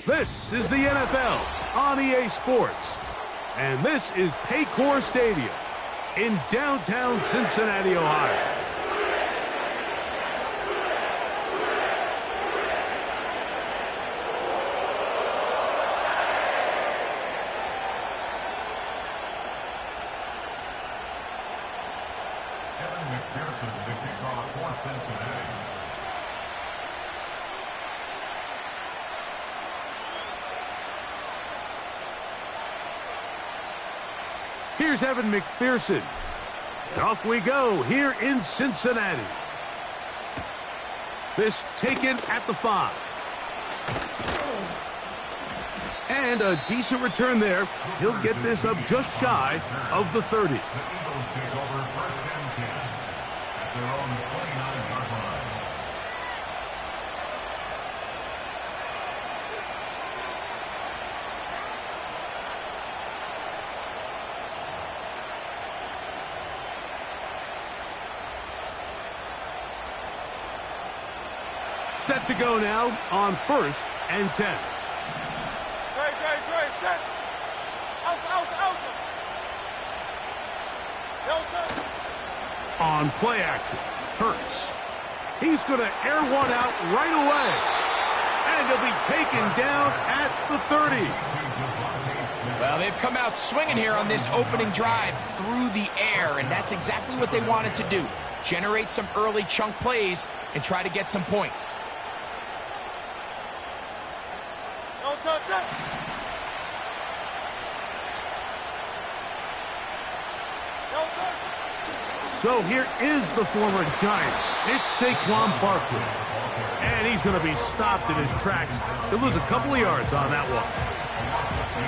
This is the NFL on EA Sports. And this is Paycor Stadium in downtown Cincinnati, Ohio. Here's Evan McPherson. And off we go here in Cincinnati. This taken at the 5. And a decent return there. He'll get this up just shy of the 30. The Eagles take over 1st and 10 at their own 29-yard line. Set to go now on 1st and 10. Set. Out. On play action, Hurts. He's going to air one out right away. And he'll be taken down at the 30. Well, they've come out swinging here on this opening drive through the air, and that's exactly what they wanted to do. Generate some early chunk plays and try to get some points. So here is the former Giant. It's Saquon Barkley. And he's going to be stopped in his tracks. He'll lose a couple of yards on that one.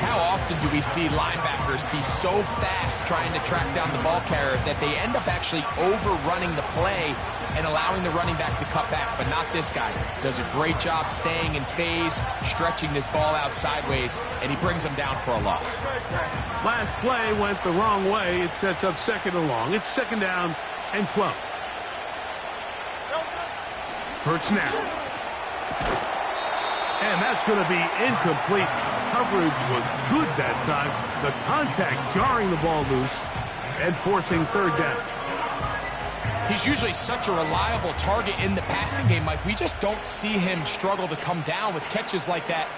How often do we see linebackers be so fast trying to track down the ball carrier that they end up actually overrunning the play and allowing the running back to cut back? But not this guy. Does a great job staying in phase, stretching this ball out sideways, and he brings them down for a loss. Last play went the wrong way. It sets up 2nd and long. It's 2nd down and 12. Hurts now. And that's going to be incomplete. Coverage was good that time. The contact jarring the ball loose and forcing 3rd down. He's usually such a reliable target in the passing game, Mike. We just don't see him struggle to come down with catches like that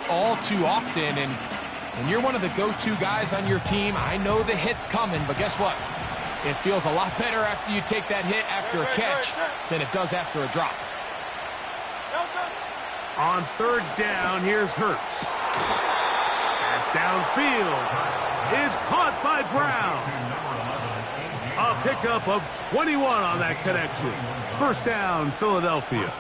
all too often. And you're one of the go-to guys on your team. I know the hit's coming, but guess what? It feels a lot better after you take that hit after a catch than it does after a drop. On 3rd down, here's Hurts. Pass downfield is caught by Brown. A pickup of 21 on that connection. 1st down, Philadelphia.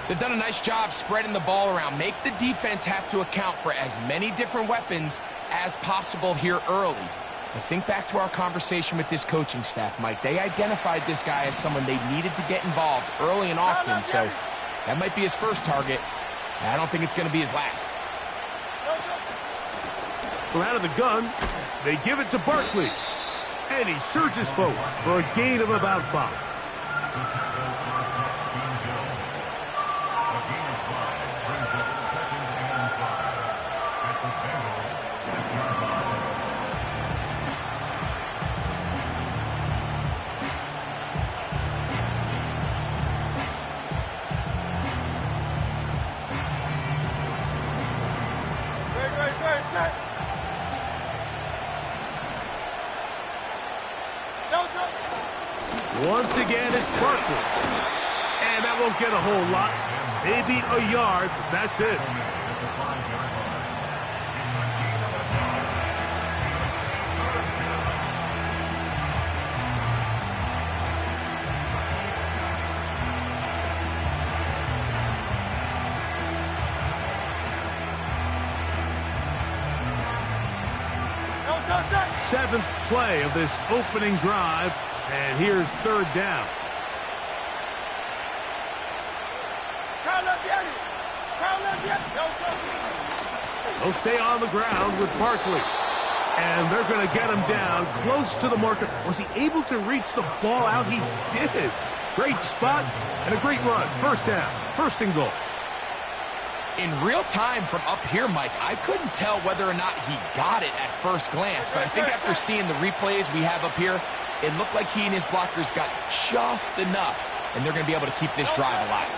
They've done a nice job spreading the ball around. Make the defense have to account for as many different weapons as possible here early. I think back to our conversation with this coaching staff, Mike. They identified this guy as someone they needed to get involved early and often, so that might be his first target. I don't think it's going to be his last. From out of the gun, they give it to Barkley. And he surges forward for a gain of about 5. Once again, it's Barkley. And that won't get a whole lot. Maybe a yard. That's it. Seventh play of this opening drive. And here's 3rd down. They'll stay on the ground with Barkley. And they're going to get him down close to the marker. Was he able to reach the ball out? He did. Great spot and a great run. 1st down. 1st and goal. In real time from up here, Mike, I couldn't tell whether or not he got it at first glance, but I think after seeing the replays we have up here, it looked like he and his blockers got just enough, and they're going to be able to keep this drive alive.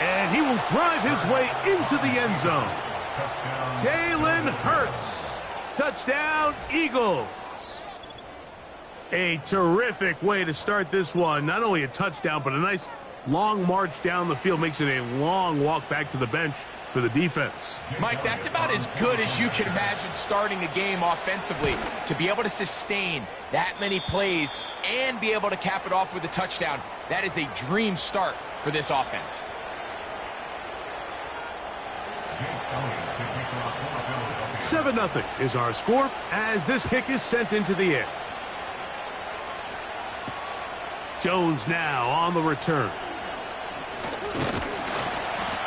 And he will drive his way into the end zone. Jalen Hurts. Touchdown, Eagles. A terrific way to start this one. Not only a touchdown, but a nice long march down the field. Makes it a long walk back to the bench for the defense. Mike, that's about as good as you can imagine starting a game offensively. To be able to sustain that many plays and be able to cap it off with a touchdown, that is a dream start for this offense. Seven 0 is our score as this kick is sent into the air. Jones now on the return.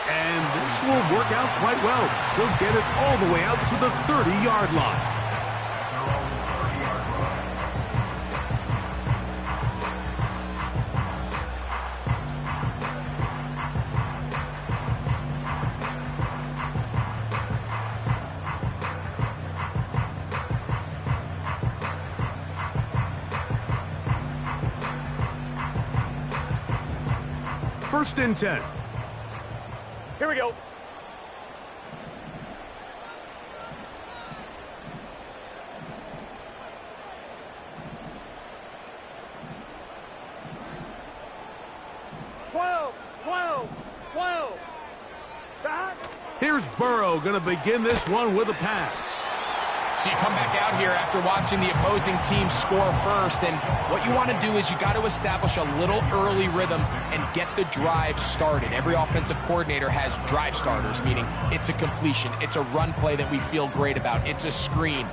And this will work out quite well. He'll get it all the way out to the 30-yard line. First and 10. Here we go. Here's Burrow going to begin this one with a pass. So you come back out here after watching the opposing team score first, and what you want to do is you got to establish a little early rhythm and get the drive started. Every offensive coordinator has drive starters, meaning it's a completion, it's a run play that we feel great about, it's a screen.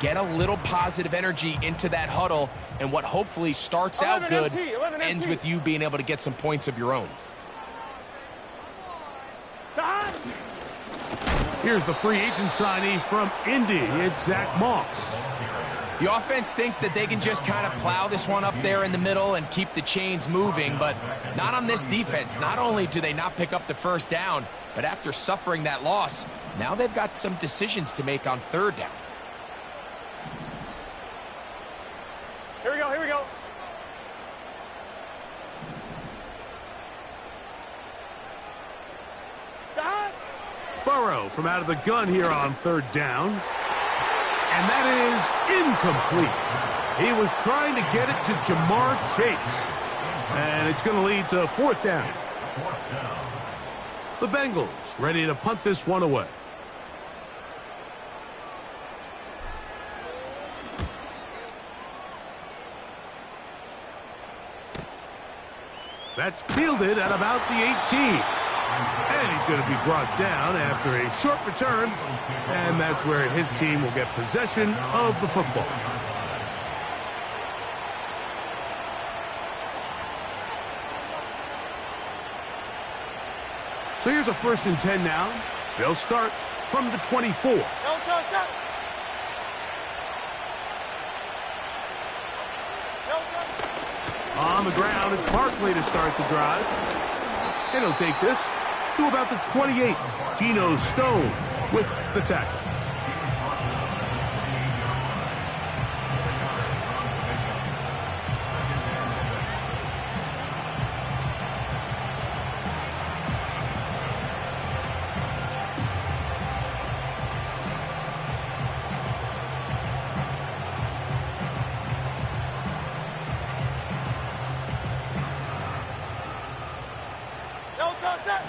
Get a little positive energy into that huddle, and what hopefully starts out good ends with you being able to get some points of your own. Here's the free agent signee from Indy. It's Zach Moss. The offense thinks that they can just kind of plow this one up there in the middle and keep the chains moving, but not on this defense. Not only do they not pick up the first down, but after suffering that loss, now they've got some decisions to make on third down. Here we go, here we go. Burrow from out of the gun here on third down. And that is incomplete. He was trying to get it to Jamar Chase. And it's going to lead to fourth down. The Bengals ready to punt this one away. That's fielded at about the 18. And he's going to be brought down after a short return. And that's where his team will get possession of the football. So here's a first and 10 now. They'll start from the 24. On the ground, it's Barkley to start the drive. And he'll take this to about the 28. Geno Stone with the tackle.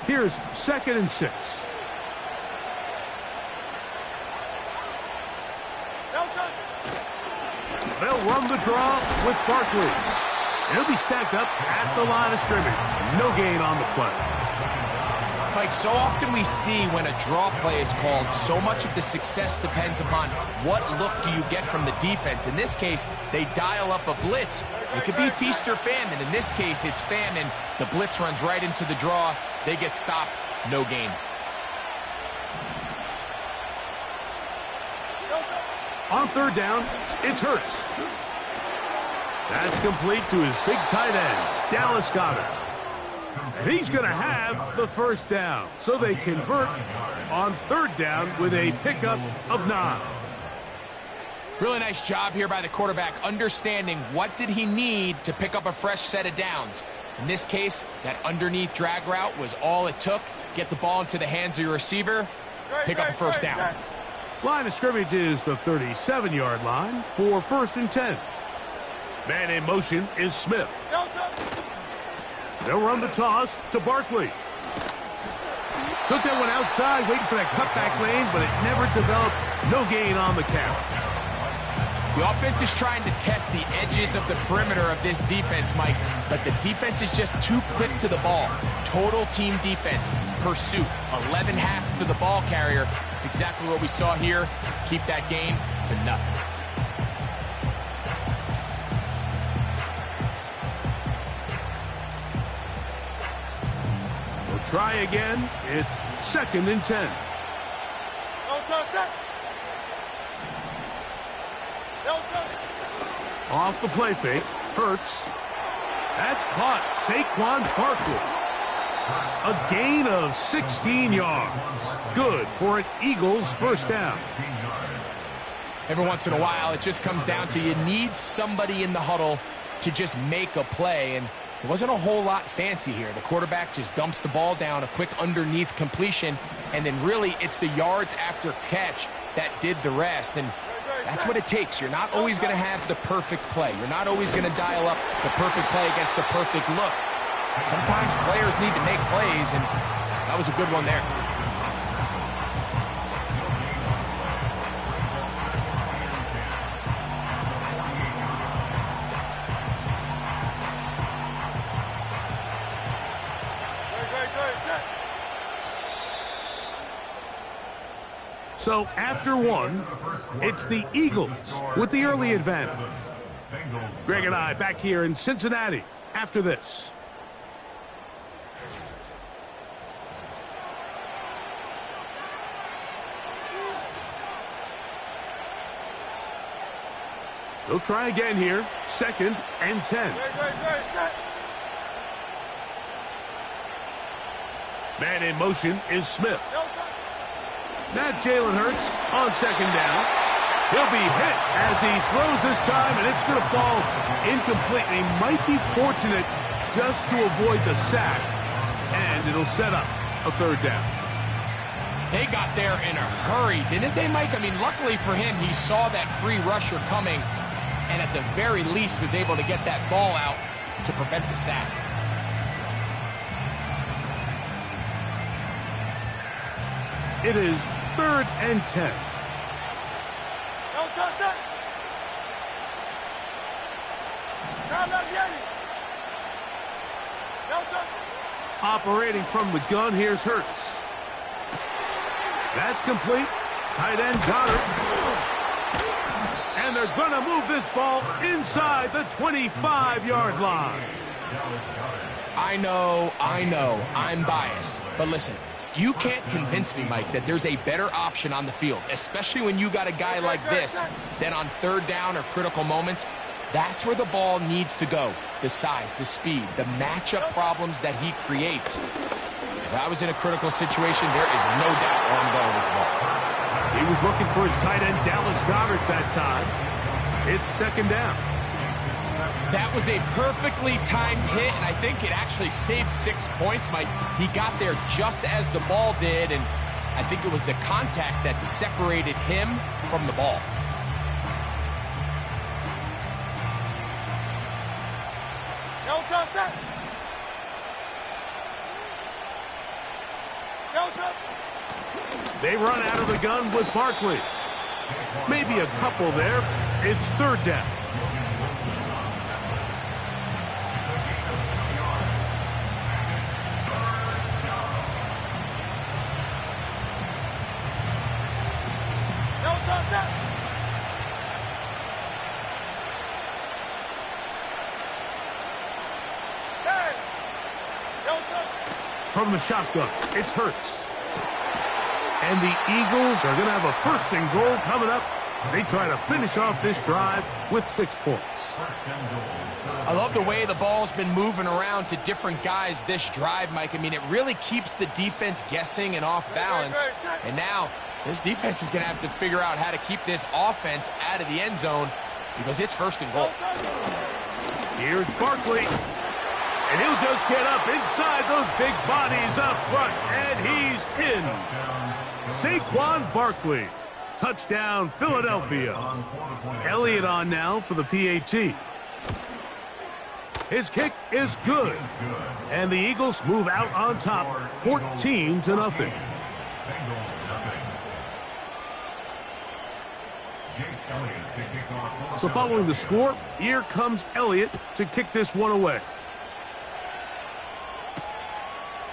Here's second and 6. They'll run the draw with Barkley. And he'll be stacked up at the line of scrimmage. No gain on the play. Mike, so often we see when a draw play is called, so much of the success depends upon what look do you get from the defense. In this case, they dial up a blitz. It could be feast or famine. In this case, it's famine. The blitz runs right into the draw. They get stopped. No gain. On third down, it's Hurts. That's complete to his big tight end, Dallas Goedert. And he's going to have the first down. So they convert on third down with a pickup of 9. Really nice job here by the quarterback, understanding what did he need to pick up a fresh set of downs. In this case, that underneath drag route was all it took. Get the ball into the hands of your receiver, pick up a first down. Line of scrimmage is the 37-yard line for 1st and 10. Man in motion is Smith. They'll run the toss to Barkley. Took that one outside, waiting for that cutback lane, but it never developed. No gain on the carry. The offense is trying to test the edges of the perimeter of this defense, Mike, but the defense is just too quick to the ball. Total team defense, pursuit, 11 hats to the ball carrier. It's exactly what we saw here. Keep that game to nothing. We'll try again. It's 2nd and 10. Off the play fake. Hurts. That's caught. Saquon Barkley. A gain of 16 yards. Good for an Eagles first down. Every once in a while, it just comes down to you need somebody in the huddle to just make a play, and it wasn't a whole lot fancy here. The quarterback just dumps the ball down, a quick underneath completion, and then really it's the yards after catch that did the rest, and that's what it takes. You're not always going to have the perfect play. You're not always going to dial up the perfect play against the perfect look. Sometimes players need to make plays, and that was a good one there. So after one, it's the Eagles with the early advantage. Greg and I back here in Cincinnati after this. They'll try again here. 2nd and 10. Man in motion is Smith. Now Jalen Hurts on 2nd down. He'll be hit as he throws this time, and it's going to fall incomplete. And he might be fortunate just to avoid the sack, and it'll set up a 3rd down. They got there in a hurry, didn't they, Mike? I mean, luckily for him, he saw that free rusher coming, and at the very least was able to get that ball out to prevent the sack. It is 3rd and 10. Operating from the gun, here's Hurts. That's complete. Tight end got it. And they're going to move this ball inside the 25-yard line. I know, I'm biased. But listen, you can't convince me, Mike, that there's a better option on the field, especially when you got a guy like this, than on 3rd down or critical moments. That's where the ball needs to go. The size, the speed, the matchup problems that he creates. If I was in a critical situation, there is no doubt where I'm going with the ball. He was looking for his tight end, Dallas Goedert, that time. It's 2nd down. That was a perfectly timed hit, and I think it actually saved 6 points, Mike. He got there just as the ball did, and I think it was the contact that separated him from the ball. They run out of the gun with Barkley. Maybe a couple there. It's 3rd down. From the shotgun, it's Hurts. And the Eagles are going to have a 1st and goal coming up They try to finish off this drive with 6 points. I love the way the ball's been moving around to different guys this drive, Mike. I mean, it really keeps the defense guessing and off balance. And now this defense is going to have to figure out how to keep this offense out of the end zone because it's 1st and goal. Here's Barkley. And he'll just get up inside those big bodies up front. And he's in. Saquon Barkley. Touchdown, Philadelphia. Elliott on now for the PAT. His kick is good. And the Eagles move out on top, 14-0. So following the score, here comes Elliott to kick this one away.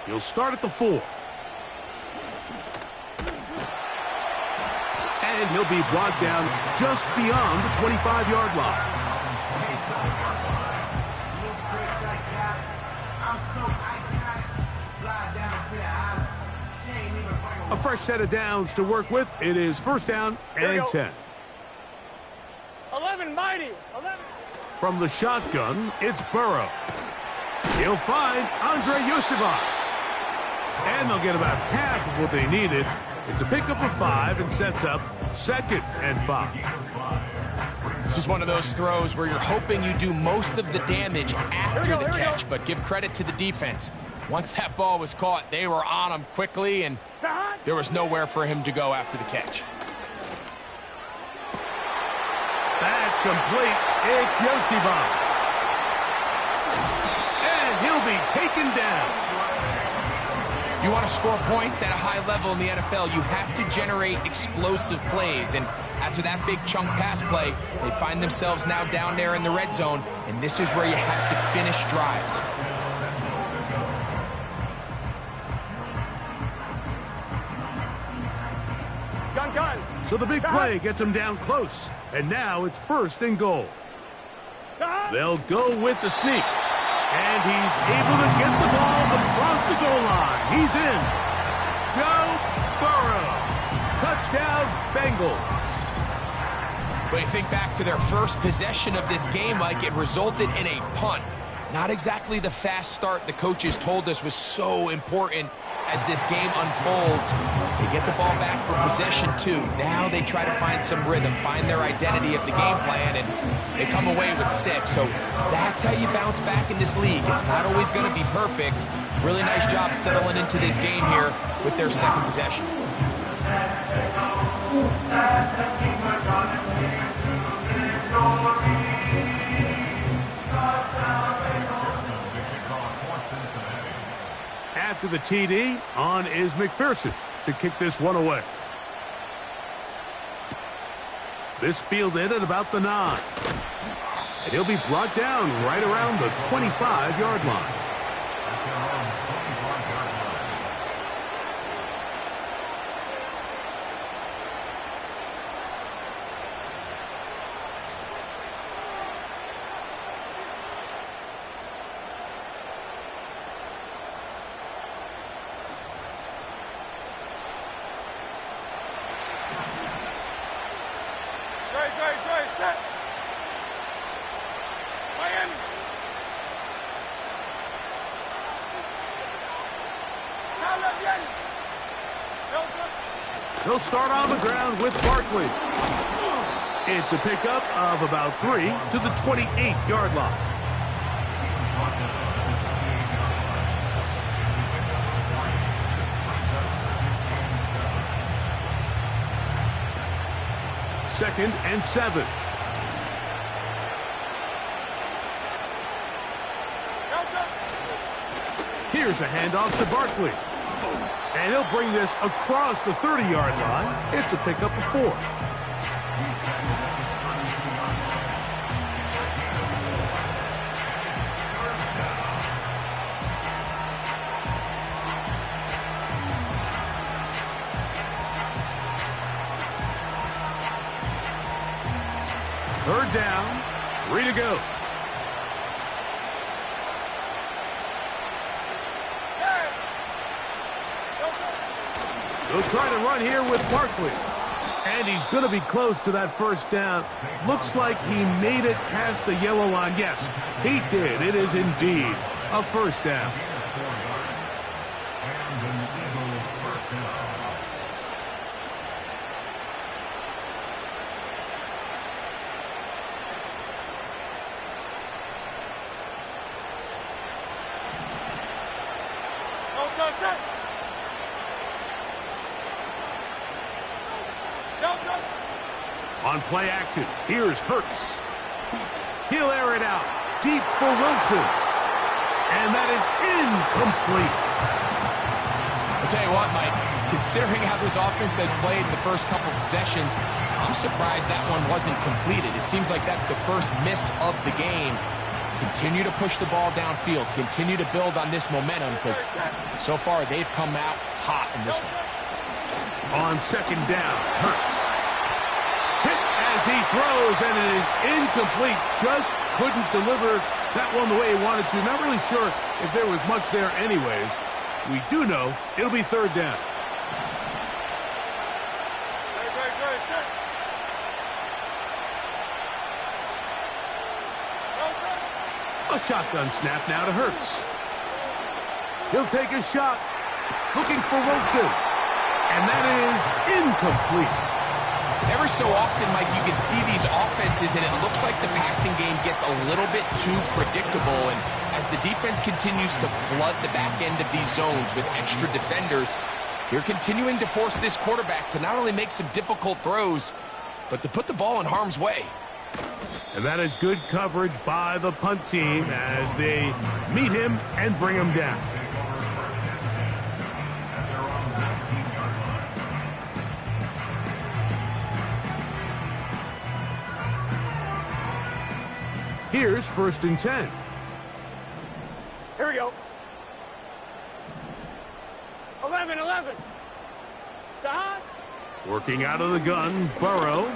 He'll start at the 4. And he'll be brought down just beyond the 25-yard line. A fresh set of downs to work with. It is 1st down and 10. 11, mighty. 11. From the shotgun, it's Burrow. He'll find Andre Yosibas. And they'll get about half of what they needed. It's a pickup of 5 and sets up 2nd and 5. This is one of those throws where you're hoping you do most of the damage after the catch, but give credit to the defense. Once that ball was caught, they were on him quickly, and there was nowhere for him to go after the catch. That's complete. It's Yosibas. And he'll be taken down. If you want to score points at a high level in the NFL, you have to generate explosive plays. And after that big chunk pass play, they find themselves now down there in the red zone. And this is where you have to finish drives. Gun. So the big play gets them down close. And now it's 1st and goal. They'll go with the sneak. And he's able to get the ball across the goal line. He's in. Joe Burrow. Touchdown, Bengals. But you think back to their first possession of this game, like it resulted in a punt. Not exactly the fast start the coaches told us was so important as this game unfolds. They get the ball back for possession 2. Now they try to find some rhythm, find their identity of the game plan, and they come away with 6. So that's how you bounce back in this league. It's not always going to be perfect. Really nice job settling into this game here with their 2nd possession. After the TD, on is McPherson to kick this one away. This fielded at about the 9. And he'll be brought down right around the 25-yard line. Set. Miami. They'll start on the ground with Barkley. It's a pickup of about 3 to the 28-yard line. Second and 7. Here's a handoff to Barkley. And he'll bring this across the 30-yard line. It's a pickup of 4. Third down, 3 to go. They'll try to run here with Barkley. And he's going to be close to that first down. Looks like he made it past the yellow line. Yes, he did. It is indeed a first down. On play action, here's Hurts. He'll air it out deep for Wilson. And that is incomplete. I'll tell you what, Mike, considering how this offense has played in the first couple of possessions, I'm surprised that one wasn't completed. It seems like that's the first miss of the game. Continue to push the ball downfield. Continue to build on this momentum because so far they've come out hot in this one. On second down, Hurts. Hit as he throws, and it is incomplete. Just couldn't deliver that one the way he wanted to. Not really sure if there was much there anyways. We do know it'll be third down. A shotgun snap now to Hurts. He'll take a shot, looking for Wilson. And that is incomplete. Every so often, Mike, you can see these offenses, and it looks like the passing game gets a little bit too predictable. And as the defense continues to flood the back end of these zones with extra defenders, they're continuing to force this quarterback to not only make some difficult throws, but to put the ball in harm's way. And that is good coverage by the punt team as they meet him and bring him down. Here's 1st and 10. Here we go. 11. Don. Working out of the gun, Burrow.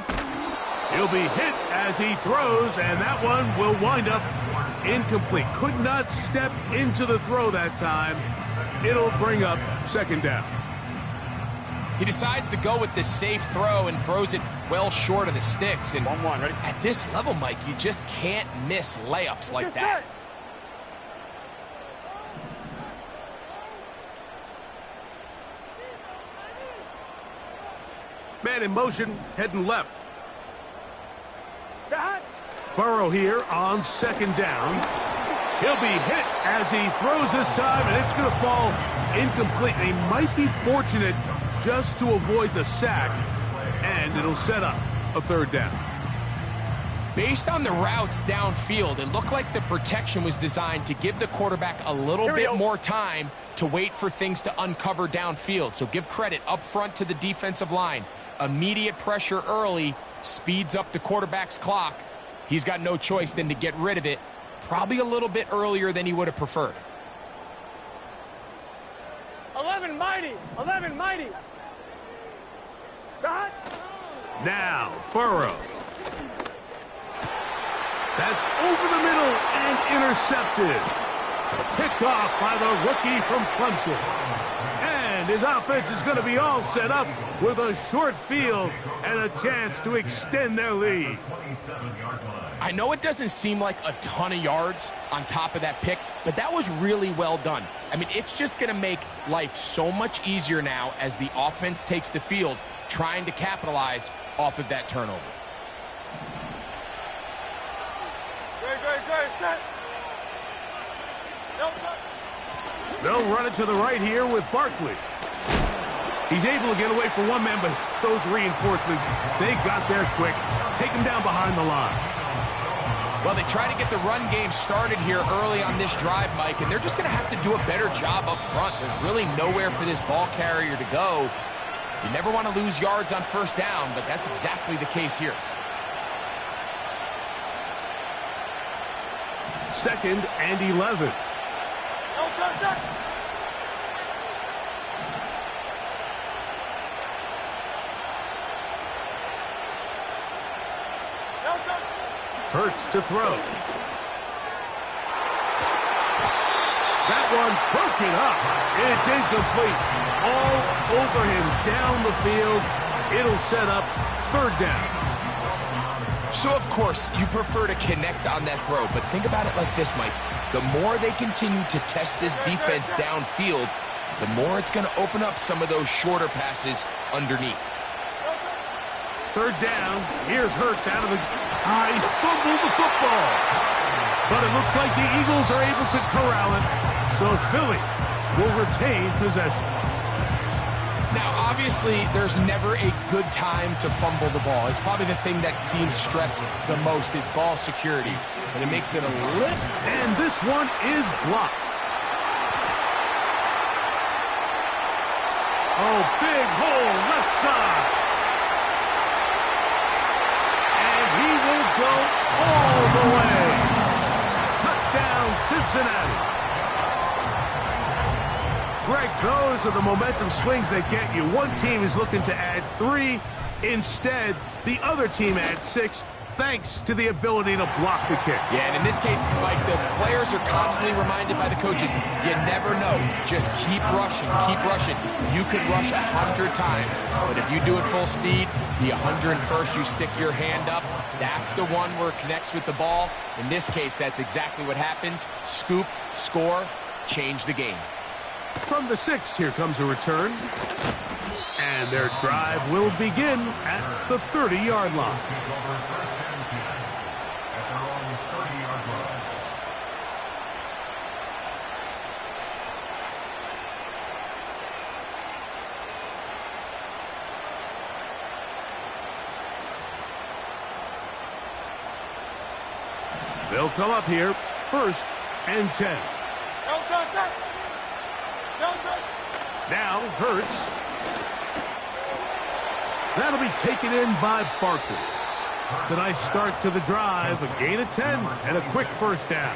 He'll be hit as he throws, and that one will wind up incomplete. Could not step into the throw that time. It'll bring up second down. He decides to go with the safe throw and throws it well short of the sticks. And 1-1, ready? at this level, Mike, you just can't miss layups like that. Man in motion, heading left. Don. Burrow here on second down. He'll be hit as he throws this time, and it's going to fall incomplete. And he might be fortunate just to avoid the sack, and it'll set up a third down. Based on the routes downfield, it looked like the protection was designed to give the quarterback a little bit more time to wait for things to uncover downfield. So give credit up front to the defensive line. Immediate pressure early speeds up the quarterback's clock. He's got no choice than to get rid of it, probably a little bit earlier than he would have preferred. 11 mighty. Don. Now, Burrow. That's over the middle and intercepted. Picked off by the rookie from Clemson. And his offense is going to be all set up with a short field and a chance to extend their lead. I know it doesn't seem like a ton of yards on top of that pick, but that was really well done. I mean, it's just going to make life so much easier now as the offense takes the field, trying to capitalize off of that turnover. Great. Set. They'll run it to the right here with Barkley. He's able to get away from one man, but those reinforcements, they got there quick. Take him down behind the line. Well, they try to get the run game started here early on this drive, Mike, and they're just going to have to do a better job up front. There's really nowhere for this ball carrier to go. You never want to lose yards on first down, but that's exactly the case here. 2nd and 11. Hurts to throw. That one broken up. It's incomplete. All over him down the field. It'll set up third down. So, of course, you prefer to connect on that throw, but think about it like this, Mike. The more they continue to test this defense downfield, the more it's going to open up some of those shorter passes underneath. Third down. Here's Hurts out of the... He fumbled the football. But it looks like the Eagles are able to corral it, so Philly will retain possession. Now, obviously, there's never a good time to fumble the ball. It's probably the thing that teams stress the most is ball security. But it makes it a little... And this one is blocked. Oh, big hole left side. And he will go all the way. Touchdown, Cincinnati. Greg, those are the momentum swings that get you. One team is looking to add 3. Instead, the other team adds 6, thanks to the ability to block the kick. Yeah, and in this case, Mike, the players are constantly reminded by the coaches, you never know. Just keep rushing, keep rushing. You could rush 100 times, but if you do it full speed, the 101st, you stick your hand up. That's the one where it connects with the ball. In this case, that's exactly what happens. Scoop, score, change the game. From the 6, here comes a return. And their drive will begin at the 30-yard line. They'll come up here, 1st and 10. Now, Hurts. That'll be taken in by Barkley. It's a nice start to the drive, a gain of 10, and a quick first down.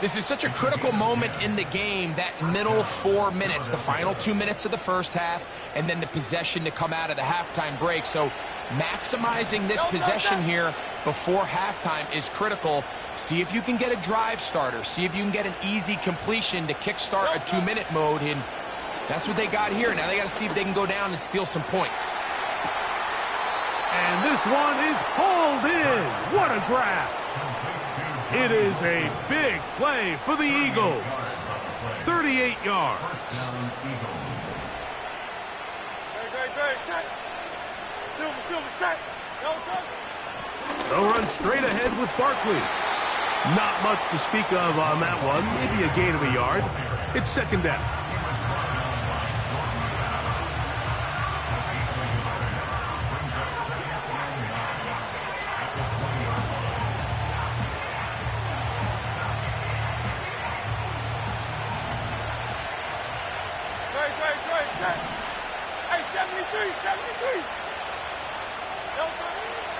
This is such a critical moment in the game, that middle 4 minutes, the final 2 minutes of the first half, and then the possession to come out of the halftime break. So maximizing this possession here before halftime is critical. See if you can get a drive starter. See if you can get an easy completion to kickstart a 2-minute mode. And that's what they got here. Now they got to see if they can go down and steal some points. And this one is hauled in. What a grab. It is a big play for the Eagles. 38 yards. They'll run straight ahead with Barkley. Not much to speak of on that one. Maybe a gain of a yard. It's 2nd down.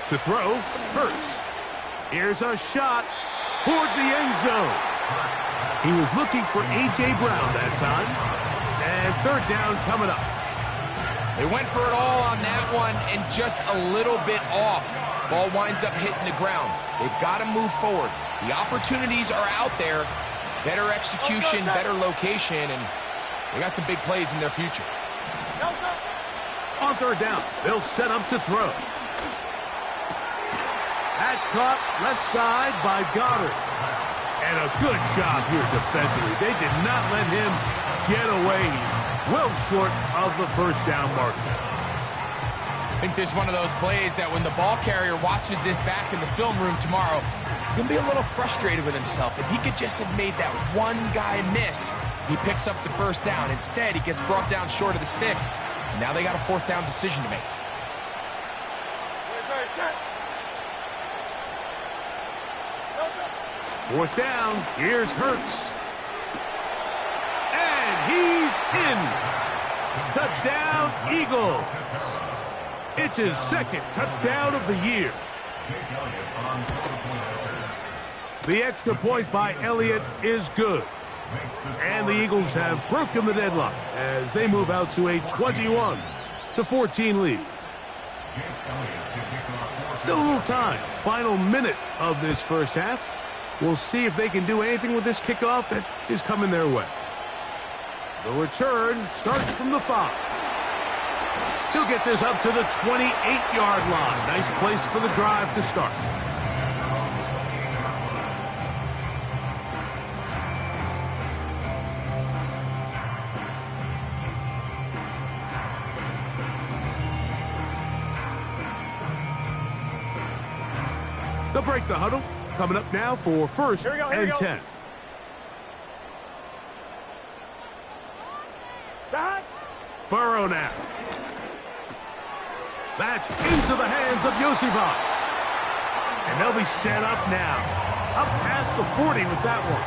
To throw, Hurts. Here's a shot toward the end zone. He was looking for A.J. Brown that time. And 3rd down coming up. They went for it all on that one and just a little bit off. Ball winds up hitting the ground. They've got to move forward. The opportunities are out there. Better execution, better location, and they got some big plays in their future. On 3rd down, they'll set up to throw. That's caught left side by Goddard. And a good job here defensively. They did not let him get away. He's well short of the first down marker. I think this is one of those plays that when the ball carrier watches this back in the film room tomorrow, he's going to be a little frustrated with himself. If he could just have made that one guy miss, he picks up the first down. Instead, he gets brought down short of the sticks. Now they got a 4th down decision to make. 4th down, here's Hurts. And he's in. Touchdown, Eagles. It's his 2nd touchdown of the year. The extra point by Elliott is good. And the Eagles have broken the deadlock as they move out to a 21-14 lead. Still a little time. Final minute of this first half. We'll see if they can do anything with this kickoff that is coming their way. The return starts from the 5. He'll get this up to the 28-yard line. Nice place for the drive to start. They'll break the huddle. Coming up now for first and 10. Burrow now. That's into the hands of Yosivas. And they'll be set up now. Up past the 40 with that one.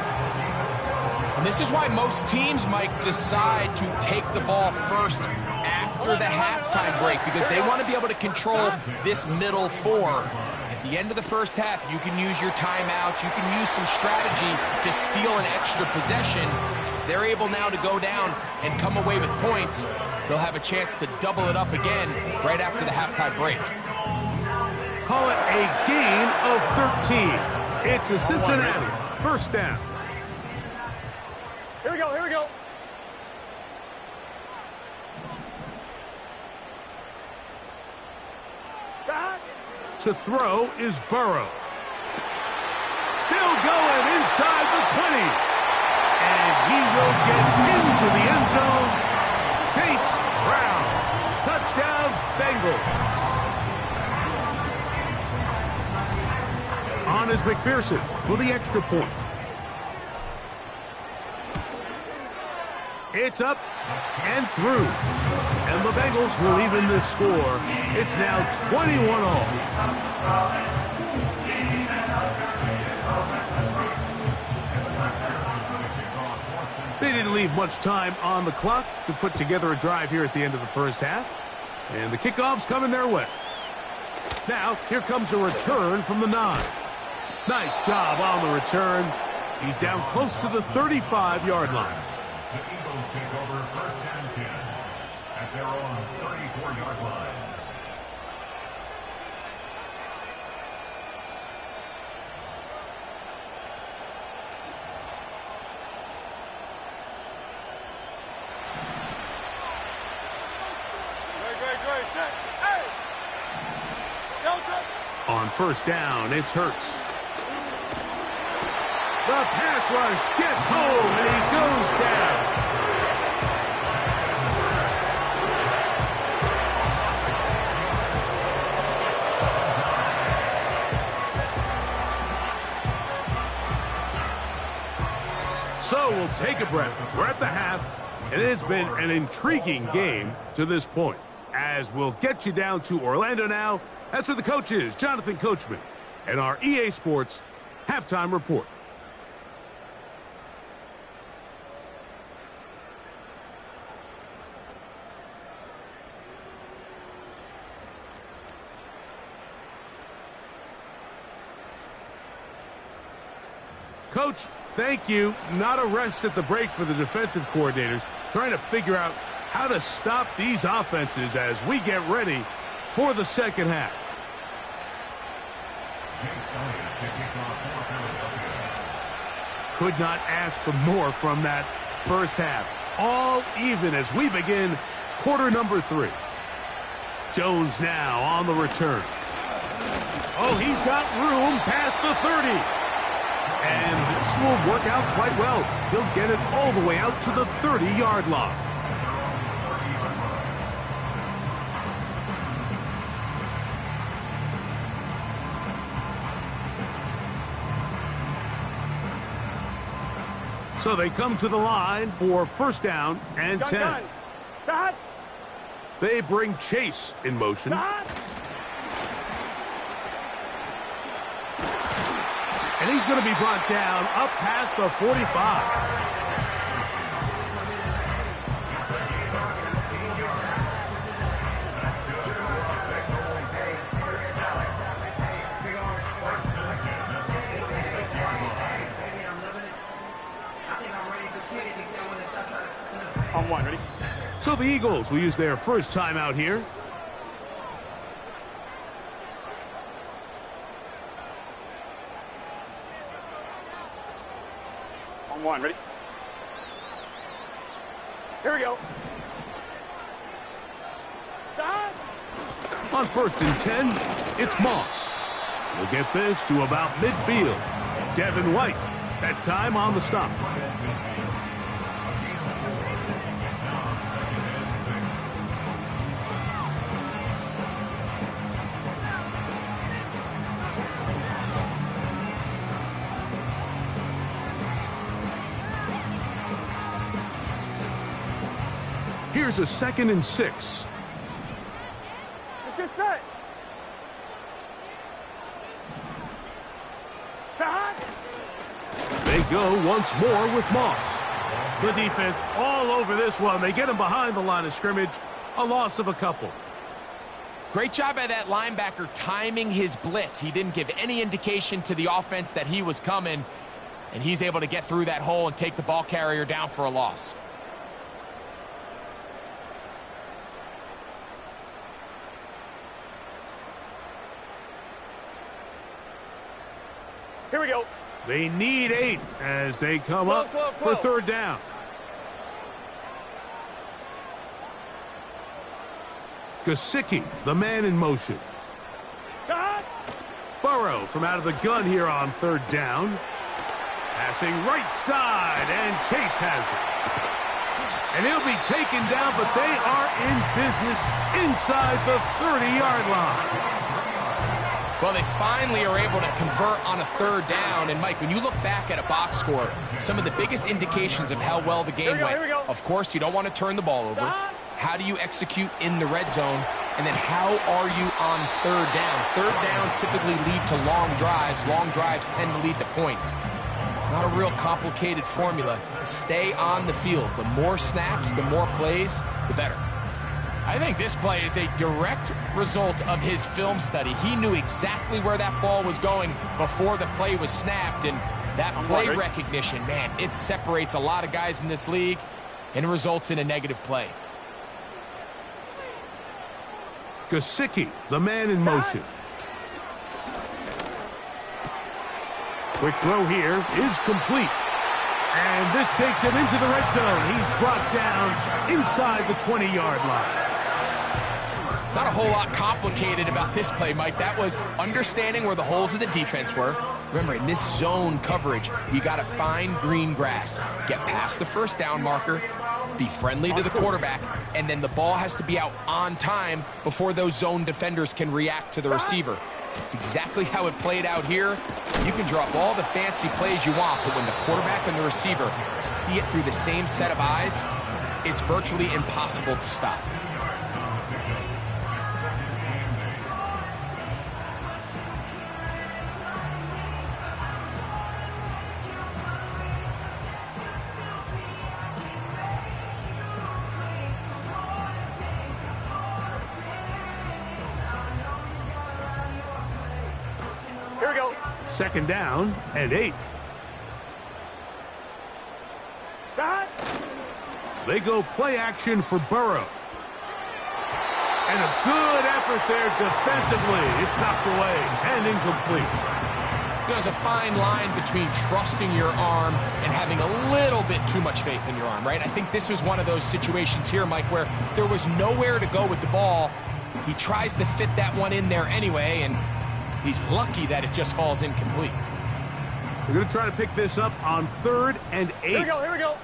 And this is why most teams, Mike, decide to take the ball first after the halftime break, because they want to be able to control this middle four. At the end of the first half, you can use your timeouts, you can use some strategy to steal an extra possession. If they're able now to go down and come away with points, they'll have a chance to double it up again right after the halftime break. Call it a gain of 13. It's a Cincinnati first down. Here we go, here we go. To throw is Burrow. Still going inside the 20. And he will get into the end zone. Chase Brown. Touchdown, Bengals. On is McPherson for the extra point. It's up and through. And the Bengals will even this score. It's now 21-all. They didn't leave much time on the clock to put together a drive here at the end of the first half. And the kickoff's coming their way. Now, here comes a return from the 9. Nice job on the return. He's down close to the 35-yard line. The Eagles take over first and 10 at their own 34-yard line. Great. Hey! On first down, it's Hurts. The pass rush gets home, and he goes down. So we'll take a breath. We're at the half, and it has been an intriguing game to this point. As we'll get you down to Orlando now, that's where the coach is, Jonathan Coachman, and our EA Sports halftime report. Coach, thank you. Not a rest at the break for the defensive coordinators, trying to figure out how to stop these offenses as we get ready for the second half. Could not ask for more from that first half. All even as we begin quarter number 3. Jones now on the return. Oh, he's got room past the 30. And this will work out quite well. He'll get it all the way out to the 30-yard line. So they come to the line for first down and 10. They bring Chase in motion. And he's going to be brought down up past the 45. On one, ready? So the Eagles will use their first timeout here. On one, ready? Here we go. Stop! On 1st and 10, it's Moss. He'll get this to about midfield. Devin White, that time on the stop. Here's a 2nd and 6. Let's get set. They go once more with Moss. The defense all over this one. They get him behind the line of scrimmage. A loss of a couple. Great job by that linebacker timing his blitz. He didn't give any indication to the offense that he was coming, and he's able to get through that hole and take the ball carrier down for a loss. Here we go. They need 8 as they come up for 3rd down. Gesicki, the man in motion. Burrow from out of the gun here on 3rd down. Passing right side, and Chase has it. And he'll be taken down, but they are in business inside the 30-yard line. Well, they finally are able to convert on a 3rd down. And, Mike, when you look back at a box score, some of the biggest indications of how well the game went, of course, you don't want to turn the ball over. How do you execute in the red zone? And then how are you on 3rd down? 3rd downs typically lead to long drives. Long drives tend to lead to points. It's not a real complicated formula. Stay on the field. The more snaps, the more plays, the better. I think this play is a direct result of his film study. He knew exactly where that ball was going before the play was snapped, and that play recognition, man, it separates a lot of guys in this league and results in a negative play. Gesicki, the man in motion. Quick throw here is complete. And this takes him into the red zone. He's brought down inside the 20-yard line. Not a whole lot complicated about this play, Mike. That was understanding where the holes of the defense were. Remember, in this zone coverage, you got to find green grass. Get past the 1st down marker, be friendly to the quarterback, and then the ball has to be out on time before those zone defenders can react to the receiver. It's exactly how it played out here. You can draw up all the fancy plays you want, but when the quarterback and the receiver see it through the same set of eyes, it's virtually impossible to stop. Here we go. 2nd down and 8. They go play action for Burrow. And a good effort there defensively. It's knocked away and incomplete. There's a fine line between trusting your arm and having a little bit too much faith in your arm, right? I think this was one of those situations here, Mike, where there was nowhere to go with the ball. He tries to fit that one in there anyway, and he's lucky that it just falls incomplete. They're going to try to pick this up on 3rd and 8. Here we go, here we go.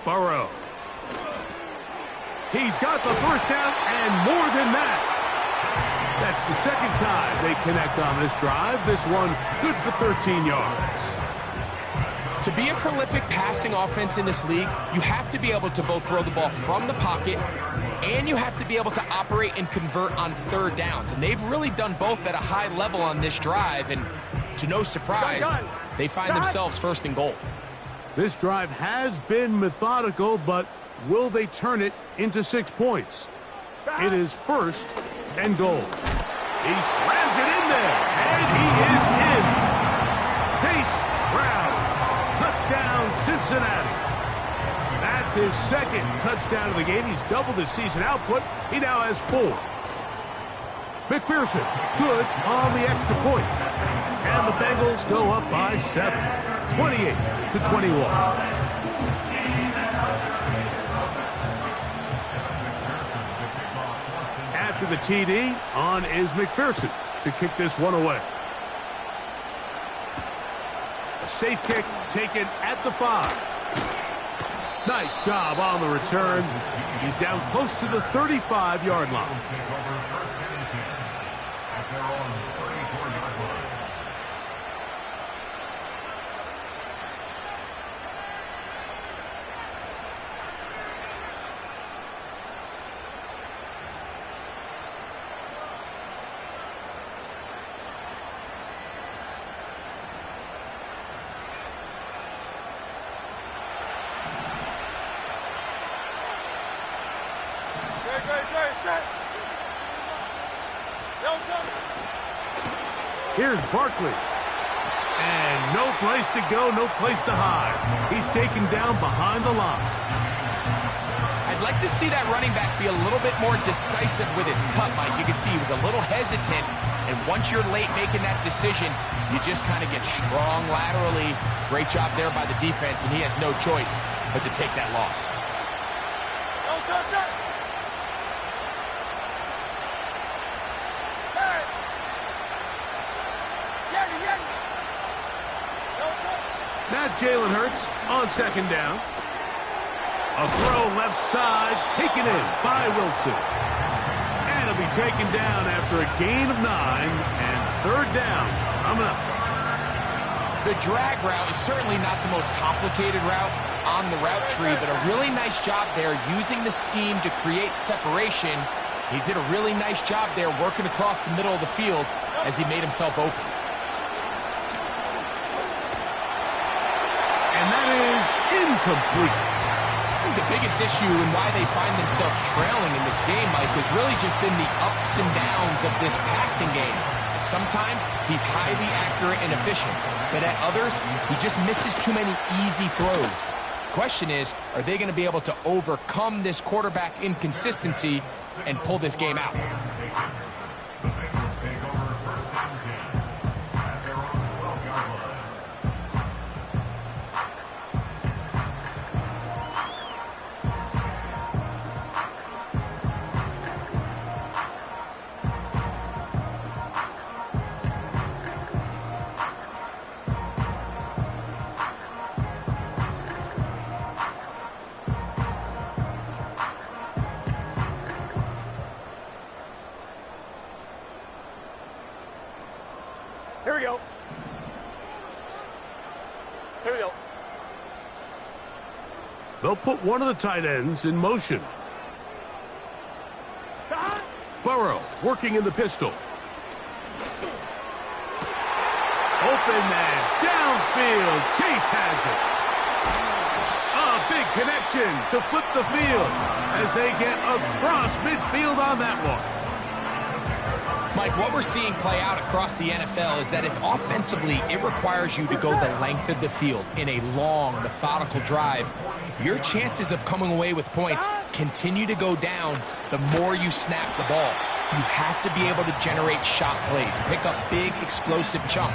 Burrow. He's got the 1st down and more than that. That's the 2nd time they connect on this drive. This one good for 13 yards. To be a prolific passing offense in this league, you have to be able to both throw the ball from the pocket and you have to be able to operate and convert on 3rd downs. And they've really done both at a high level on this drive. And to no surprise, they find themselves 1st and goal. This drive has been methodical, but will they turn it into 6 points? It is 1st and goal. He slams it in there, and he is in. Chase Brown, touchdown Cincinnati. That's his 2nd touchdown of the game. He's doubled his season output. He now has 4. McPherson, good on the extra point. And the Bengals go up by 7, 28-21. After the TD, on is McPherson to kick this one away. A safe kick taken at the 5. Nice job on the return. He's down close to the 35-yard line. Here's Barkley. And no place to go, no place to hide. He's taken down behind the line. I'd like to see that running back be a little bit more decisive with his cut, Mike. You can see he was a little hesitant, and once you're late making that decision, you just kind of get strong laterally. Great job there by the defense, and he has no choice but to take that loss. Now Jalen Hurts on second down. A throw left side, taken in by Wilson. And it'll be taken down after a gain of 9 and third down coming up. The drag route is certainly not the most complicated route on the route tree, but a really nice job there using the scheme to create separation. He did a really nice job there working across the middle of the field as he made himself open. And that is incomplete. I think the biggest issue and why they find themselves trailing in this game, Mike, has really just been the ups and downs of this passing game. Sometimes he's highly accurate and efficient, but at others, he just misses too many easy throws. Question is, are they going to be able to overcome this quarterback inconsistency and pull this game out? Here we go. Here we go. They'll put one of the tight ends in motion. Burrow working in the pistol. Open man downfield. Chase has it. A big connection to flip the field as they get across midfield on that one. Mike, what we're seeing play out across the NFL is that if offensively it requires you to go the length of the field in a long, methodical drive, your chances of coming away with points continue to go down the more you snap the ball. You have to be able to generate shot plays, pick up big, explosive chunks.